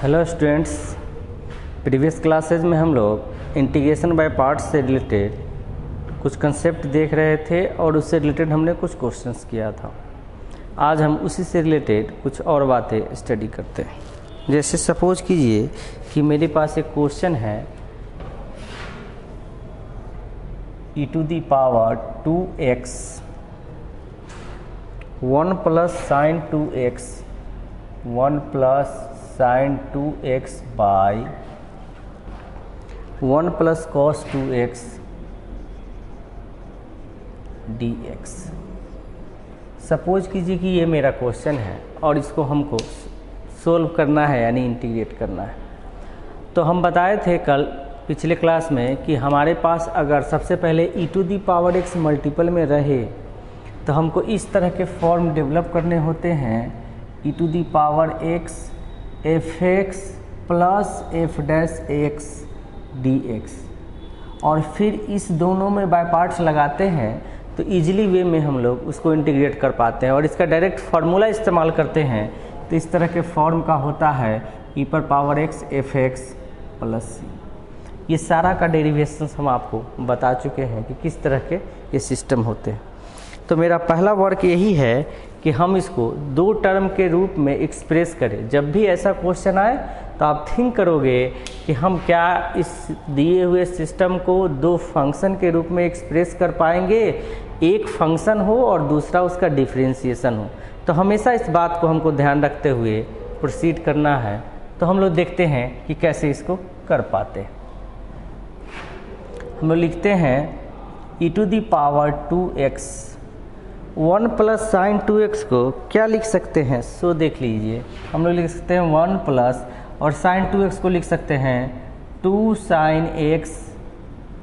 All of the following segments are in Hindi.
हेलो स्टूडेंट्स, प्रीवियस क्लासेज में हम लोग इंटीग्रेशन बाय पार्ट्स से रिलेटेड कुछ कंसेप्ट देख रहे थे और उससे रिलेटेड हमने कुछ क्वेश्चंस किया था। आज हम उसी से रिलेटेड कुछ और बातें स्टडी करते हैं। जैसे सपोज कीजिए कि मेरे पास एक क्वेश्चन है e to the power 2x 1 plus sine 2x 1 plus sine 2x by 1 plus cos 2x dx। Suppose कीजिए कि ये मेरा क्वेश्चन है और इसको हमको सोल्व करना है यानी इंटीग्रेट करना है। तो हम बताए थे कल पिछले क्लास में कि हमारे पास अगर सबसे पहले e to the power x multiple में रहे तो हमको इस तरह के फॉर्म डेवलप करने होते हैं e to the power x f(x) plus f dash x dx, और फिर इस दोनों में बाय पार्ट्स लगाते हैं तो इजीली वे में हम लोग उसको इंटीग्रेट कर पाते हैं और इसका डायरेक्ट फार्मूला इस्तेमाल करते हैं तो इस तरह के फॉर्म का होता है e पर power x f(x) plus c। ये सारा का डेरिवेशन हम आपको बता चुके हैं कि किस तरह के ये सिस्टम होते हैं। तो मेरा पहला वर्क यही है कि हम इसको दो टर्म के रूप में एक्सप्रेस करें। जब भी ऐसा क्वेश्चन आए तो आप थिंक करोगे कि हम क्या इस दिए हुए सिस्टम को दो फंक्शन के रूप में एक्सप्रेस कर पाएंगे, एक फंक्शन हो और दूसरा उसका डिफरेंशिएशन हो। तो हमेशा इस बात को हमको ध्यान रखते हुए प्रोसीड करना है। तो हम लोग देखते हैं कि कैसे इसको कर पाते हैं। हम लोग लिखते हैं e to the power 2x 1 plus sine 2x को क्या लिख सकते हैं, सो देख लीजिए। हम लोग लिख सकते हैं 1 प्लस और साइन 2x को लिख सकते हैं 2 sine x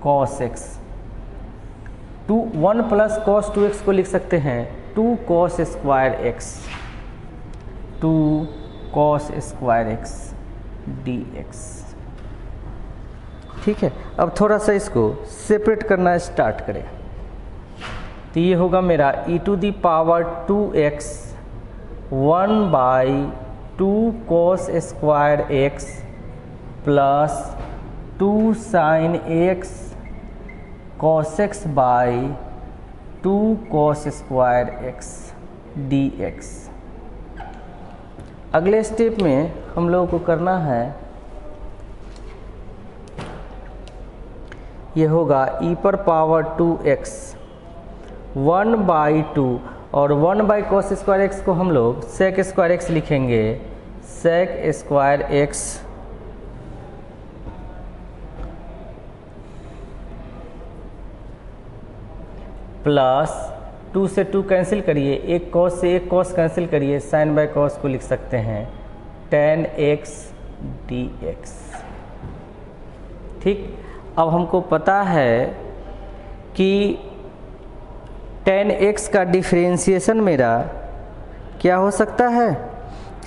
cos x। 1 plus cos 2x को लिख सकते हैं 2 cos square x 2 cos square x dx। ठीक है, अब थोड़ा सा इसको सेपरेट करना स्टार्ट करें तो ये होगा मेरा e to the power 2x 1 by 2 cos square x plus 2 sine x cos x by 2 cos square x dx। अगले स्टेप में हम लोगों को करना है, ये होगा e पर पावर 2x 1 बाई 2 और 1 बाई कॉस स्क्वायर x को हम लोग सेक स्क्वायर x लिखेंगे, सेक स्क्वायर x प्लस 2 से 2 कैंसिल करिए, एक कॉस से एक कॉस कैंसिल करिए, साइन बाई कॉस को लिख सकते हैं tan x dx। ठीक, अब हमको पता है कि tan x का डिफरेंशिएशन मेरा क्या हो सकता है,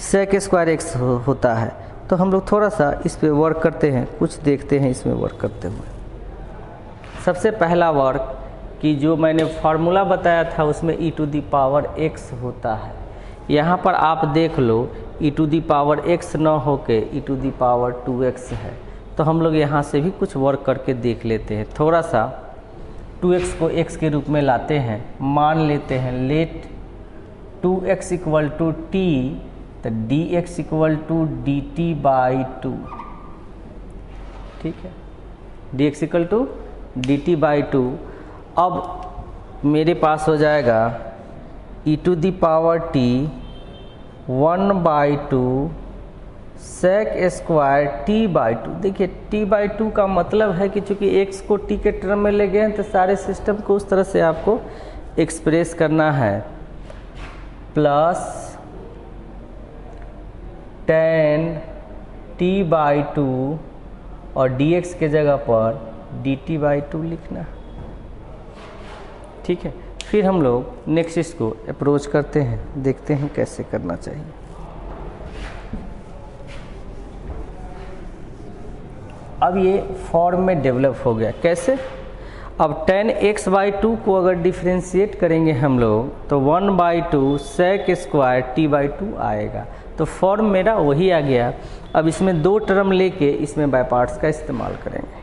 सेक स्क्वायर x होता है। तो हम लोग थोड़ा सा इस पे वर्क करते हैं, कुछ देखते हैं इसमें वर्क करते हुए। सबसे पहला वर्क कि जो मैंने फार्मूला बताया था उसमें e to the power x होता है। यहाँ पर आप देख लो e to the power x न होके e to the power 2x है। तो हम लोग यहाँ से भी कुछ वर्क करके देख लेते हैं। थोड़ा सा 2x को x के रूप में लाते हैं, मान लेते हैं let 2x equal to t, तो dx equal to dt by 2। ठीक है, dx equal to dt by 2। अब मेरे पास हो जाएगा e to the power t 1 by 2 sec square t by 2। देखिए t बाई 2 का मतलब है कि चूंकि x को t के टर्म में ले गए हैं तो सारे सिस्टम को उस तरह से आपको एक्सप्रेस करना है, प्लस tan t बाई 2 और dx के जगह पर dt बाई 2 लिखना। ठीक है, फिर हम लोग नेक्स्ट इसको अप्रोच करते हैं, देखते हैं कैसे करना चाहिए। अब ये फॉर्म में डेवलप हो गया। कैसे? अब tan x बाई 2 को अगर डिफ्रेंशिएट करेंगे हम लोग तो 1/2 sec स्क्वायर t बाई 2 आएगा। तो फॉर्म मेरा वही आ गया। अब इसमें दो टर्म लेके इसमें बाय पार्ट्स का इस्तेमाल करेंगे।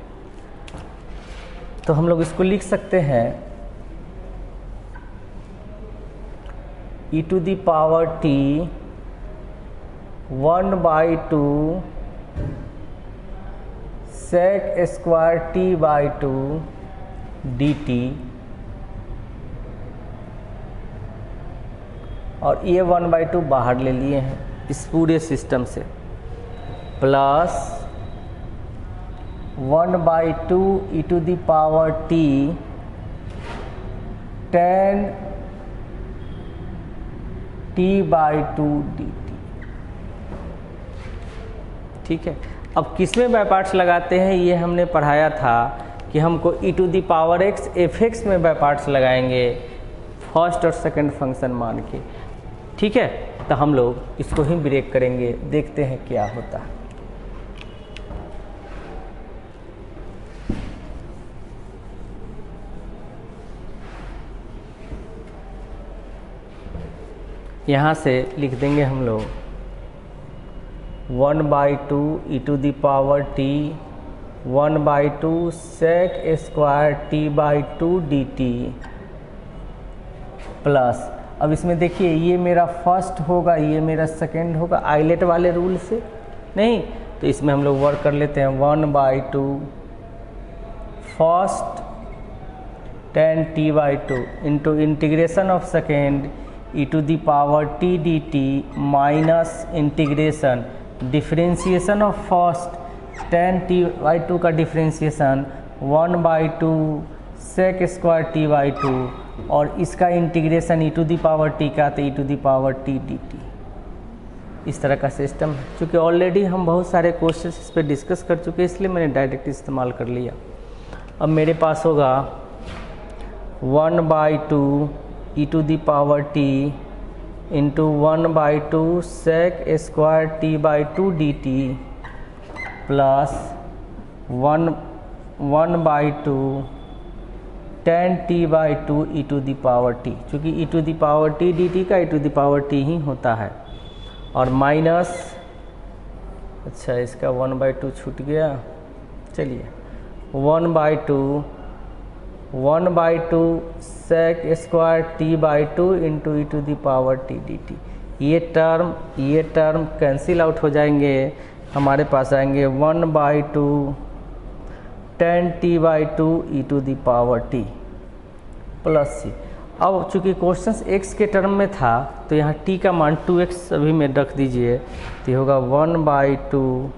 तो हम लोग इसको लिख सकते हैं e to the power t 1/2 sec square t by 2 dt, और ये 1/2 बाहर ले लिए हैं इस पूरे सिस्टम से, plus 1/2 e to the power t tan t by 2 dt। ठीक है, अब किसमें बाय पार्ट्स लगाते हैं ये हमने पढ़ाया था कि हमको e to the power x fx में बाय पार्ट्स लगाएंगे फर्स्ट और सेकंड फंक्शन मान के। ठीक है, तो हम लोग इसको ही ब्रेक करेंगे, देखते हैं क्या होता है। यहाँ से लिख देंगे हम लोग 1/2 e to the power t 1/2 sec square t by 2 dt, plus अब इसमें देखिए ये मेरा फर्स्ट होगा, ये मेरा सेकंड होगा, आइलेट वाले रूल से नहीं, तो इसमें हम लोग वर्क कर लेते हैं 1/2 first tan t by 2 into integration of second e to the power t dt minus integration differentiation of first tan t by 2 का differentiation 1/2 sec square t by 2 और इसका integration e to the power t का तो e to the power t dt। इस तरह का सिस्टम है। चूँकि ऑलरेडी हम बहुत सारे क्वेश्चन इस पर डिस्कस कर चुके हैं इसलिए मैंने डायरेक्ट इस्तेमाल कर लिया। अब मेरे पास होगा 1/2 e to the power t into 1/2 sec square t by 2 dt plus 1/2 tan t by 2 e to the power t, चूँकि e to the power t dt का e to the power t ही होता है, और माइनस, अच्छा इसका 1/2 छूट गया, चलिए 1/2 sec square t by 2 into e to the power t dt। ये टर्म कैंसिल आउट हो जाएंगे, हमारे पास आएंगे 1/2 tan t by 2 e to the power t plus c। अब चूँकि क्वेश्चन x के टर्म में था तो यहाँ t का मान 2x अभी में रख दीजिए, तो ये होगा 1/2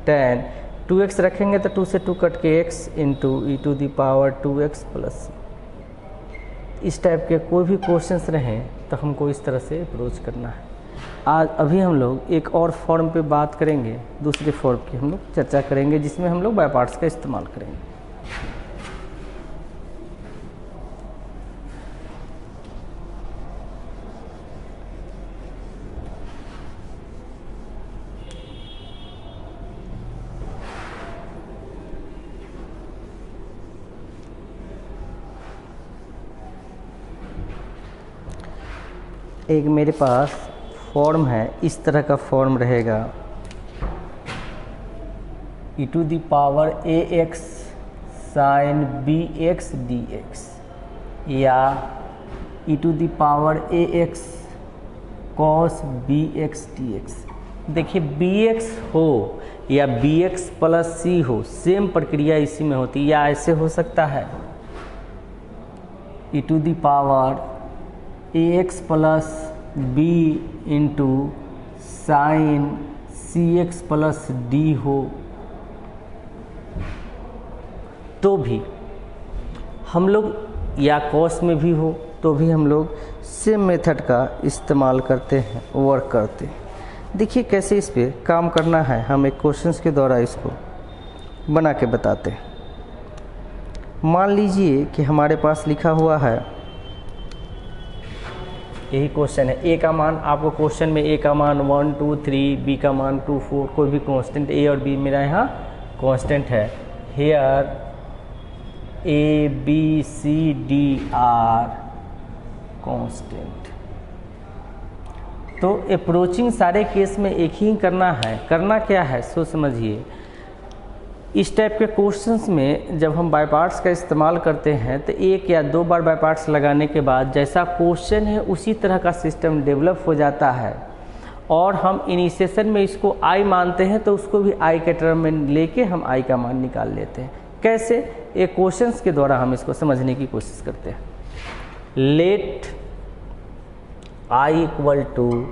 tan 2x रखेंगे तो 2 से 2 कट के x into E to the power 2x plus. इस टाइप के कोई भी क्वेश्चंस रहें तो हमको इस तरह से अप्रोच करना है। आज अभी हम लोग एक और फॉर्म पे बात करेंगे, दूसरे फॉर्म की हम लोग चर्चा करेंगे जिसमें हम लोग बाय पार्ट्स का इस्तेमाल करेंगे। एक मेरे पास फॉर्म है, इस तरह का फॉर्म रहेगा e to the power ax sine bx dx या e to the power ax cos bx dx। देखिए bx हो या bx प्लस c हो, सेम प्रक्रिया इसी में होती है, या ऐसे हो सकता है e to the power ax plus b into sine cx plus d हो, तो भी हम लोग, या कॉस में भी हो तो भी हम लोग सेम मेथड का इस्तेमाल करते हैं, वर्क करते हैं। देखिए कैसे इस पे काम करना है, हम एक क्वेश्चंस के द्वारा इसको बना के बताते हैं। मान लीजिए कि हमारे पास लिखा हुआ है, यही क्वेश्चन है, ए का मान आपको क्वेश्चन में ए का मान 1 2 3, बी का मान 2 4, कोई भी कांस्टेंट ए और बी मेरा यहाँ कांस्टेंट है। Here a b c d are constant. तो अप्रोचिंग सारे केस में एक ही करना है। करना क्या है सो समझिए, इस टाइप के क्वेश्चंस में जब हम बाय पार्ट्स का इस्तेमाल करते हैं तो एक या दो बार बाय पार्ट्स लगाने के बाद जैसा क्वेश्चन है उसी तरह का सिस्टम डेवलप हो जाता है, और हम इनिशिएशन में इसको आई मानते हैं तो उसको भी आई के टर्म में लेके हम आई का मान निकाल लेते हैं। कैसे? एक क्वेश्चंस के द्वारा हम इसको समझने की कोशिश करते हैं। Let I equal to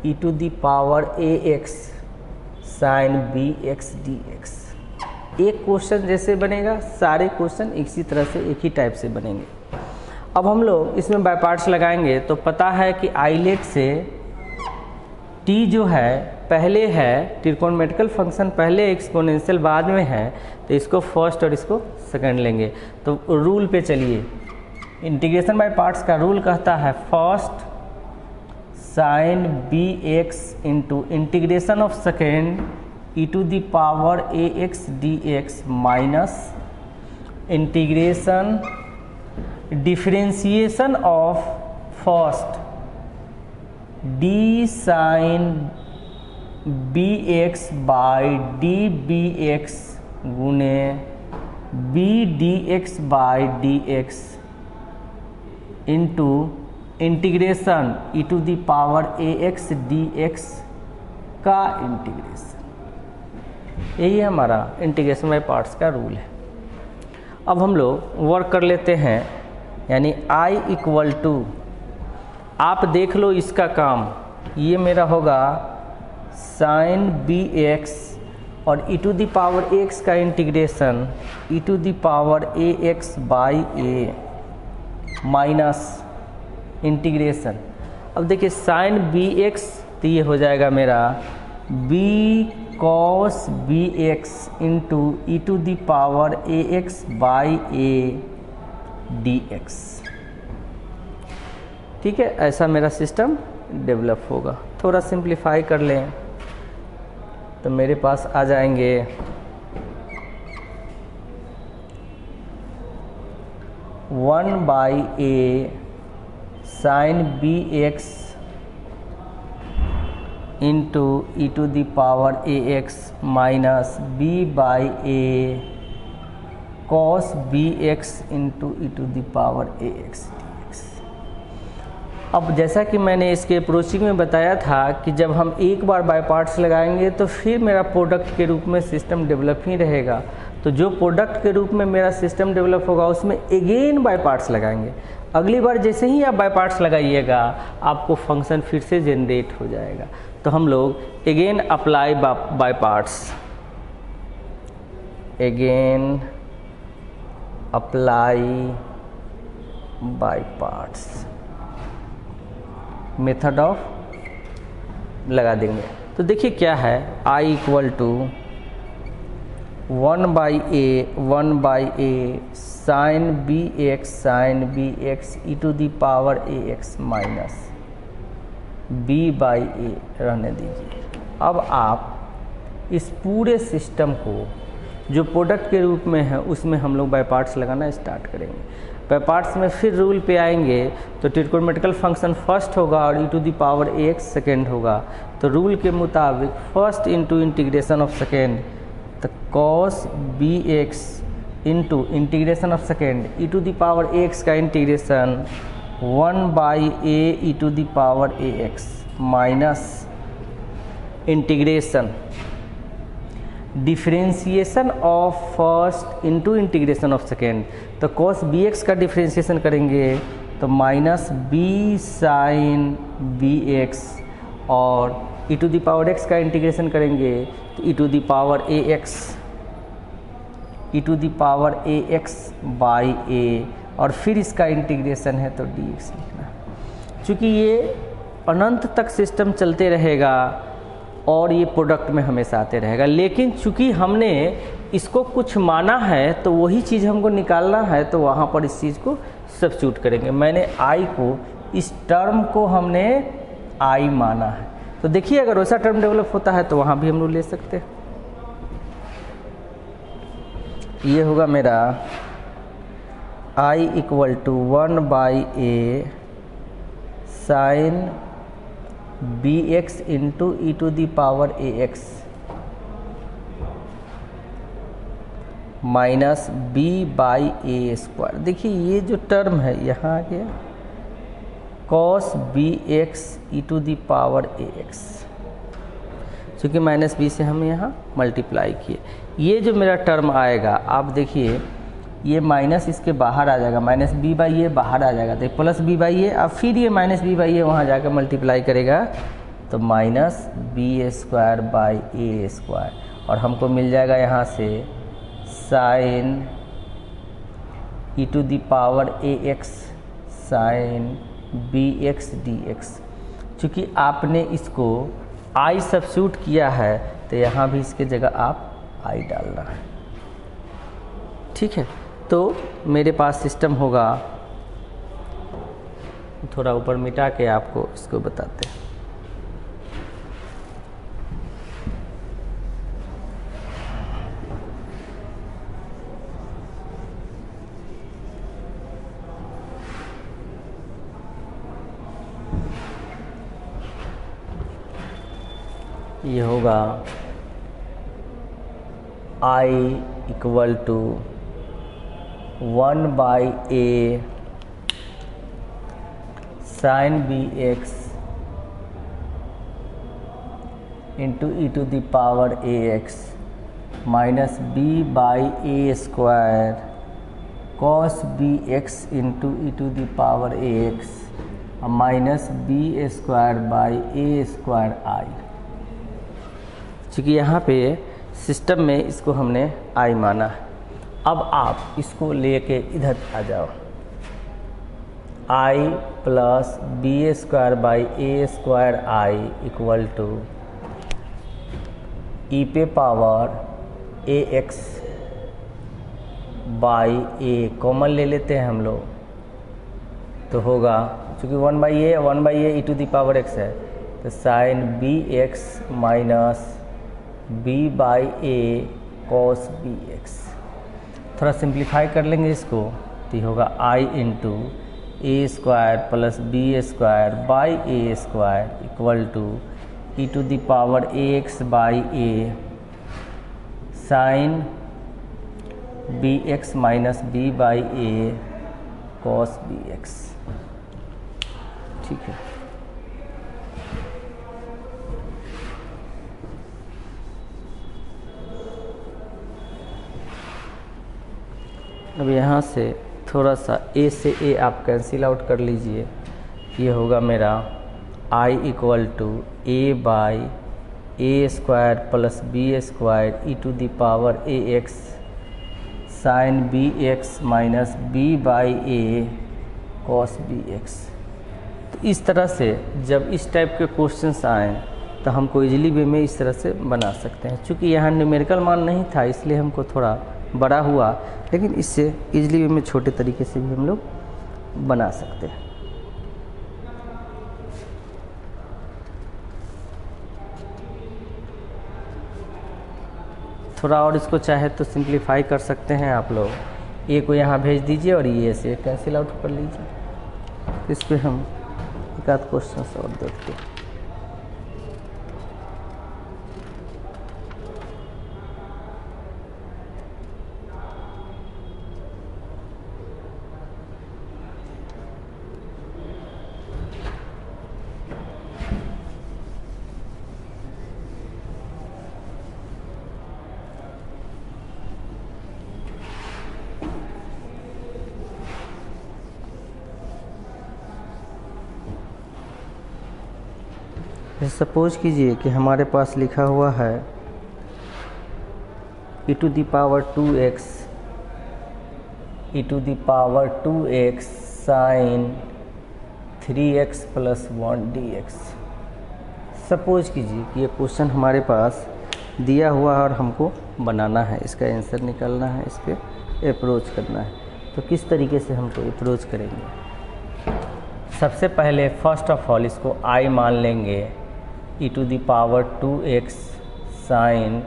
E to the power A x sine B x D x. एक क्वेश्चन जैसे बनेगा, सारे क्वेश्चन इसी तरह से एक ही टाइप से बनेंगे। अब हम लोग इसमें बाय पार्ट्स लगाएंगे तो पता है कि आईलेट से टी जो है पहले है, ट्रिगोनोमेट्रिकल फंक्शन पहले, एक्सपोनेंशियल बाद में है, तो इसको फर्स्ट और इसको सेकंड लेंगे। तो रूल पे चलिए, इंटीग्रेशन बाय पार्ट्स का रूल कहता है first sine B x into integration of second E to the power A x D X minus integration differentiation of first D sine B X by D B X गुने B D X by D X into integration E to the power A x D X का इंटीग्रेशन। यही हमारा इंटीग्रेशन बाय पार्ट्स का रूल है। अब हम लोग वर्क कर लेते हैं, यानी i इक्वल टू, आप देख लो इसका काम, ये मेरा होगा साइन बी एक्स और ई टू द पावर एक्स का integration E to the power A x by a minus integration. अब देखिए साइन बी एक्स तो ये हो जाएगा मेरा b cos B x into E to the power A x by a d x. ठीक है, ऐसा मेरा सिस्टम डेवलप होगा। थोड़ा सिंप्लीफाई कर लें तो मेरे पास आ जाएंगे 1 by A sine B x into E to the power A x minus B by A cos B x into E to the power A x D x. अब जैसा कि मैंने इसके अप्रोचिंग में बताया था कि जब हम एक बार बाय पार्ट्स लगाएंगे तो फिर मेरा प्रोडक्ट के रूप में सिस्टम डेवलप ही रहेगा। तो जो प्रोडक्ट के रूप में मेरा सिस्टम डेवलप होगा उसमें अगेन बाय पार्ट्स लगाएंगे। अगली बार जैसे ही आप बाय पार्ट्स लगाइएगा आपको फंक्शन फिर से जनरेट हो जाएगा। तो हम लोग again apply by parts, again apply by parts method of लगा देंगे। तो देखिए क्या है, i equal to 1 by A sine B X E to the power A x minus B by A रहने दीजिए। अब आप इस पूरे सिस्टम को जो प्रोडक्ट के रूप में है उसमें हम लोग बाय पार्ट्स लगाना स्टार्ट करेंगे। बाय पार्ट्स में फिर रूल पे आएंगे तो ट्रिगोनोमेट्रिकल फंक्शन फर्स्ट होगा और ई to the power A X second होगा। तो रूल के मुताबिक first into integration of second, तो cos B x into integration of second E to the power A X का integration 1 by A E to the power A x minus integration differentiation of first into integration of second. तो कॉस बी एक्स का डिफरेंशिएशन करेंगे तो minus B sine B x, और ई टू द पावर एक्स का इंटीग्रेशन करेंगे तो E to the power A x by A, और फिर इसका इंटीग्रेशन है तो डी एक्स लिखना। चूँकि ये अनंत तक सिस्टम चलते रहेगा और ये प्रोडक्ट में हमेशा आते रहेगा, लेकिन चूँकि हमने इसको कुछ माना है तो वही चीज़ हमको निकालना है, तो वहाँ पर इस चीज़ को सब्स्टिट्यूट करेंगे। मैंने आई को, इस टर्म को हमने आई माना है, तो देखिए अगर वैसा टर्म डेवलप होता है तो वहाँ भी हम लोग ले सकते हैं। ये होगा मेरा I equal to 1/a sine B x into E to the power A x minus B by A square. देखिए ये जो टर्म है यहाँ आ गया cos B X E to the power A X, चूँकि माइनस बी से हम यहाँ मल्टीप्लाई किए। ये जो मेरा टर्म आएगा आप देखिए ये माइनस इसके बाहर आ जाएगा, माइनस बी बाई ए बाहर आ जाएगा, तो प्लस बी बाई ए, अब फिर ये माइनस बी बाई ए वहाँ जाकर मल्टीप्लाई करेगा तो minus B square by A square, और हमको मिल जाएगा यहाँ से sine e to the power A x sine B x D x. चूँकि आपने इसको आई सब्स्टिट्यूट किया है तो यहाँ भी इसके जगह आप आई डालना है, ठीक है। तो मेरे पास सिस्टम होगा, थोड़ा ऊपर मिटा के आपको इसको बताते हैं। ये होगा I equal to 1/a sine B x into E to the power A x minus B by A square cos B x into E to the power A x minus B square by A square I. चूँकि यहाँ पे सिस्टम में इसको हमने आई माना है, अब आप इसको लेके इधर आ जाओ, I plus B square by A square I equal to E पे power A x by A, common ले लेते हैं हम लोग तो होगा, चूँकि 1/a E to the power X है तो sine B x minus B by A cos B X. थोड़ा सिंप्लीफाई कर लेंगे इसको तो ये होगा I into A square plus B square by A square equal to E to the power A x by A sine B x minus B by A cos B x, ठीक है। अब यहाँ से थोड़ा सा a से a आप कैंसिल आउट कर लीजिए, ये होगा मेरा i equal to a by A square plus B square e to the power A x sine B x minus B by A cos B x. तो इस तरह से जब इस टाइप के क्वेश्चंस आएँ तो हमको इजीली वे में इस तरह से बना सकते हैं। चूँकि यहाँ न्यूमेरिकल मान नहीं था इसलिए हमको थोड़ा बड़ा हुआ, लेकिन इससे इजली वे में छोटे तरीके से भी हम लोग बना सकते हैं। थोड़ा और इसको चाहे तो सिंप्लीफाई कर सकते हैं आप लोग, ए को यहाँ भेज दीजिए और ये से कैंसिल आउट कर लीजिए। इस पर हम एक आध क्वेश्चन और देखते हैं। सपोज कीजिए कि हमारे पास लिखा हुआ है E to the power 2x E to the power 2x sine 3x plus 1 dx। Suppose कीजिए कि ये क्वेश्चन हमारे पास दिया हुआ है और हमको बनाना है, इसका आंसर निकालना है, इस पर अप्रोच करना है। तो किस तरीके से हमको अप्रोच करेंगे? सबसे पहले फर्स्ट ऑफ ऑल इसको आई मान लेंगे, E to the power 2x sine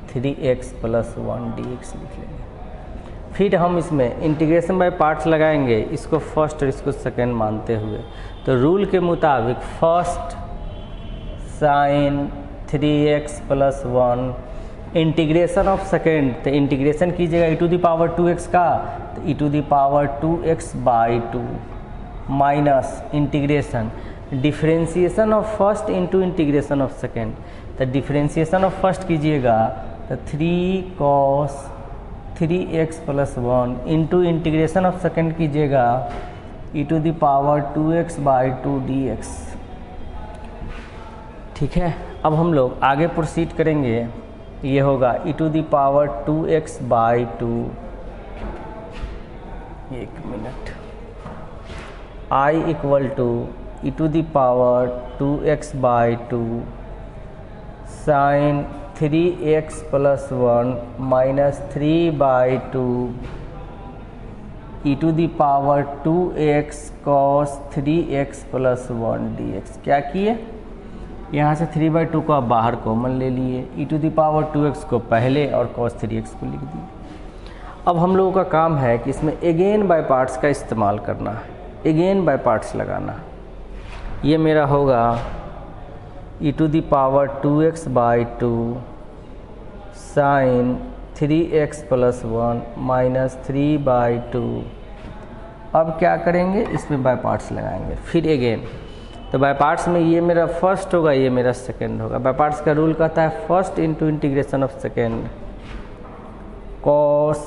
3x plus 1 dx लिख लेंगे। फिर हम इसमें इंटीग्रेशन बाय पार्ट्स लगाएंगे, इसको फर्स्ट और इसको सेकेंड मानते हुए। तो रूल के मुताबिक first sine 3x + 1 integration of second, तो इंटीग्रेशन कीजिएगा e⁻²x का, तो e⁻²x/2 minus integration differentiation of first into integration of second, तो डिफ्रेंशिएशन ऑफ फर्स्ट कीजिएगा तो 3 cos 3x + 1 into integration of second कीजिएगा e⁻²x/2 dx। ठीक है, अब हम लोग आगे प्रोसीड करेंगे। ये होगा e⁻²x/2, एक minute, I = e⁻²x/2 sin 3x + 1 minus 3/2 e⁻²x cos 3x + 1 dx। क्या किए, यहाँ से 3/2 को आप बाहर कॉमन ले लिए, e⁻²x को पहले और cos 3x को लिख दिए। अब हम लोगों का काम है कि इसमें अगेन बाय पार्ट्स का इस्तेमाल करना है, अगेन बाय पार्ट्स लगाना। ये मेरा होगा e⁻²x/2 sin 3x + 1 माइनस 3/2। अब क्या करेंगे, इसमें बाय पार्ट्स लगाएंगे फिर अगेन। तो बाय पार्ट्स में ये मेरा फर्स्ट होगा, ये मेरा सेकेंड होगा। बाय पार्ट्स का रूल कहता है first into integration of second cos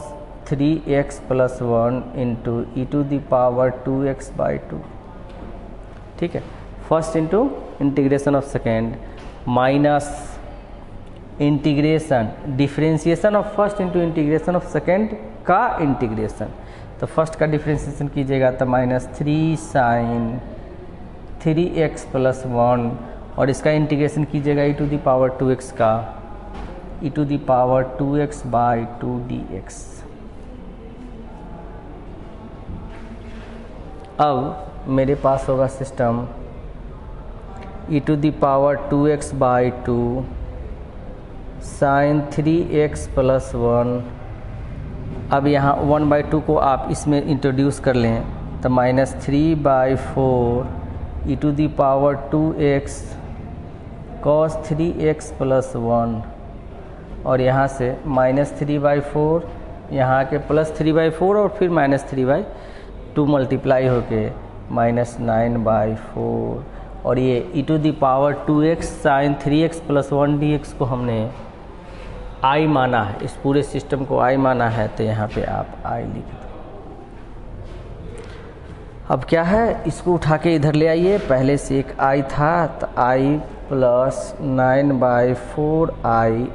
3x + 1 into e⁻²x/2। ठीक है, first into integration of second minus integration differentiation of first into integration of second का इंटीग्रेशन। तो फर्स्ट का डिफ्रेंशिएशन कीजिएगा तो माइनस 3 sin 3x + 1 और इसका इंटीग्रेशन कीजिएगा e⁻²x का e⁻²x/2 dx। अब मेरे पास होगा सिस्टम e⁻²x/2 sin 3x + 1। अब यहाँ 1/2 को आप इसमें इंट्रोड्यूस कर लें तो माइनस 3/4 e⁻²x cos 3x + 1 और यहाँ से माइनस 3/4 यहाँ के प्लस 3/4 और फिर माइनस 3/2 मल्टीप्लाई होके माइनस 9/4 और ये e⁻²x sin 3x + 1 dx को हमने I माना है, इस पूरे सिस्टम को I माना है, तो यहाँ पे आप I लिख दो। अब क्या है, इसको उठा के इधर ले आइए, पहले से एक I था तो I + 9/4I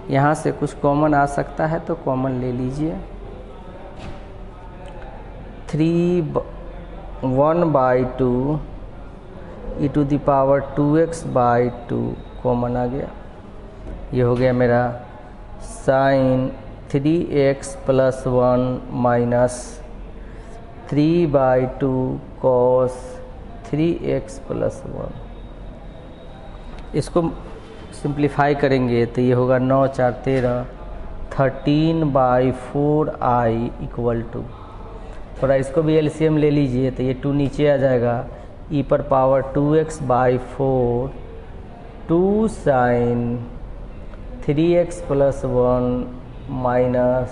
= यहाँ से कुछ कॉमन आ सकता है तो कॉमन ले लीजिए। 1/2 e⁻²x/2 कॉमन आ गया। ये हो गया मेरा sin 3x + 1 minus 3/2 cos 3x + 1। इसको सिंप्लीफाई करेंगे तो ये होगा 9 × 4 = 13 13/4I = थोड़ा इसको भी एलसीएम ले लीजिए तो ये 2 नीचे आ जाएगा e⁻²x/4 2 sin 3x + 1 minus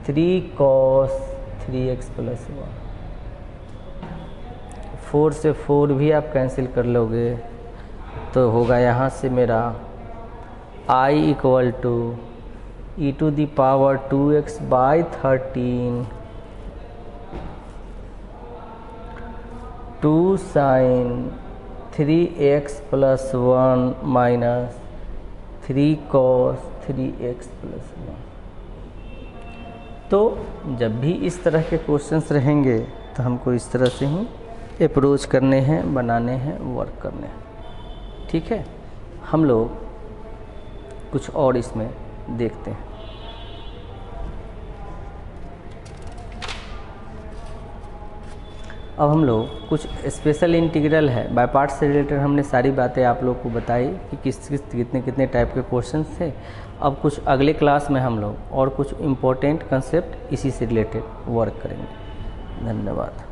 3 cos 3x + 1। 4 से 4 भी आप कैंसिल कर लोगे तो होगा यहाँ से मेरा I = e⁻²x/13 2 sin 3x + 1 minus 3 cos 3x + 1। तो जब भी इस तरह के क्वेश्चंस रहेंगे तो हमको इस तरह से ही अप्रोच करने हैं, बनाने हैं, वर्क करने हैं। ठीक है, हम लोग कुछ और इसमें देखते हैं। अब हम लोग कुछ स्पेशल इंटीग्रल है, बाय पार्ट्स से रिलेटेड हमने सारी बातें आप लोग को बताई कि कितने कितने टाइप के क्वेश्चंस थे। अब कुछ अगले क्लास में हम लोग और कुछ इम्पोर्टेंट कंसेप्ट इसी से रिलेटेड वर्क करेंगे। धन्यवाद।